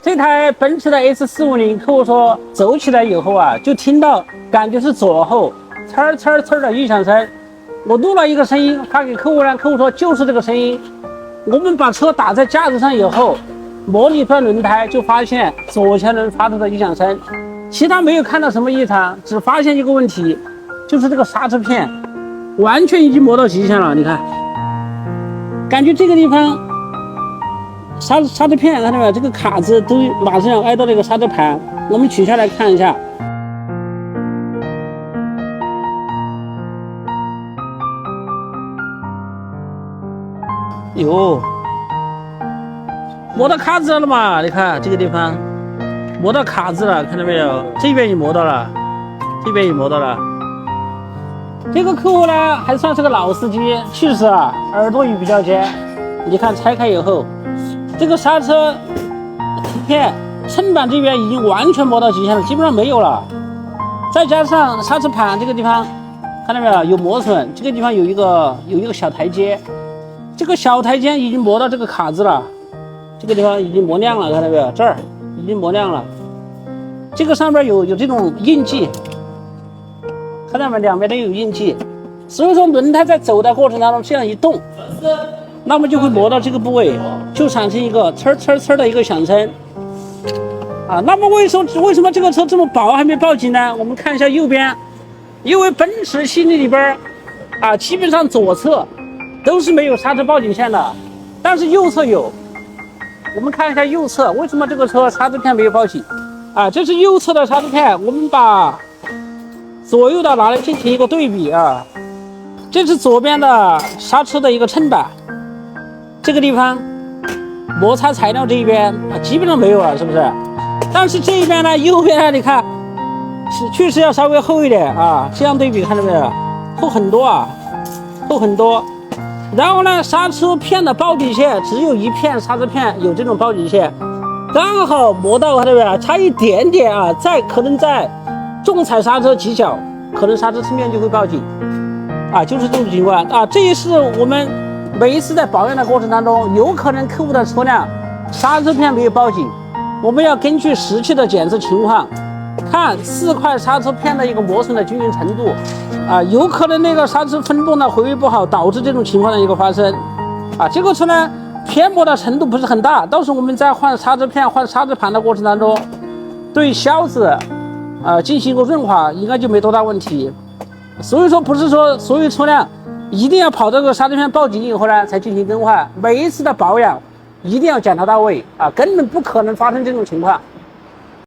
这台奔驰的 S450，客户说走起来以后啊，就听到感觉是左后呲呲呲的异响声。我录了一个声音发给客户呢，客户说就是这个声音。我们把车打在架子上以后，模拟转轮胎，就发现左前轮发出的异响声，其他没有看到什么异常，只发现一个问题，就是这个刹车片完全已经磨到极限了。你看，感觉这个地方刹车片看到没有？这个卡子都马上要挨到这个刹车盘，我们取下来看一下。哟，磨到卡子了嘛？你看这个地方磨到卡子了，看到没有？这边也磨到了，这边也磨到了。这个客户呢还算是个老司机，70了，耳朵也比较尖。你看拆开以后，这个刹车片衬板这边已经完全磨到极限了，基本上没有了。再加上刹车盘这个地方，看到没有？有磨损，这个地方有一个小台阶。这个小台阶已经磨到这个卡子了，这个地方已经磨亮了，看到没有？这儿已经磨亮了，这个上面有这种印记，看到没？两边都有印记，所以说轮胎在走的过程当中这样一动，那么就会磨到这个部位，就产生一个呲呲呲的一个响声啊。那么为什么这个车这么薄还没报警呢？我们看一下右边，因为奔驰系列里边啊，基本上左侧都是没有刹车报警线的，但是右侧有。我们看一下右侧，为什么这个车刹车片没有报警啊？这是右侧的刹车片，我们把左右的拿来进行一个对比啊。这是左边的刹车的一个衬板，这个地方摩擦材料这一边啊基本上没有了，是不是？但是这一边呢，右边呢，你看是确实要稍微厚一点啊。这样对比看到没有？厚很多啊，厚很多。然后呢，刹车片的报警线只有一片刹车片有这种报警线，刚好磨到，看到没有？差一点点啊，可能在重踩刹车几脚，可能刹车侧面就会报警啊，就是这种情况啊。这也是我们每一次在保养的过程当中，有可能客户的车辆刹车片没有报警，我们要根据实际的检测情况，看4块刹车片的一个磨损的均匀程度啊，有可能那个刹车分泵呢回位不好，导致这种情况的一个发生啊。这个车呢偏磨的程度不是很大，到时候我们在换刹车片、换刹车盘的过程当中，对销子进行一个润滑，应该就没多大问题。所以说不是说所有车辆一定要跑这个刹车片报警以后呢才进行更换，每一次的保养一定要检查到位啊，根本不可能发生这种情况。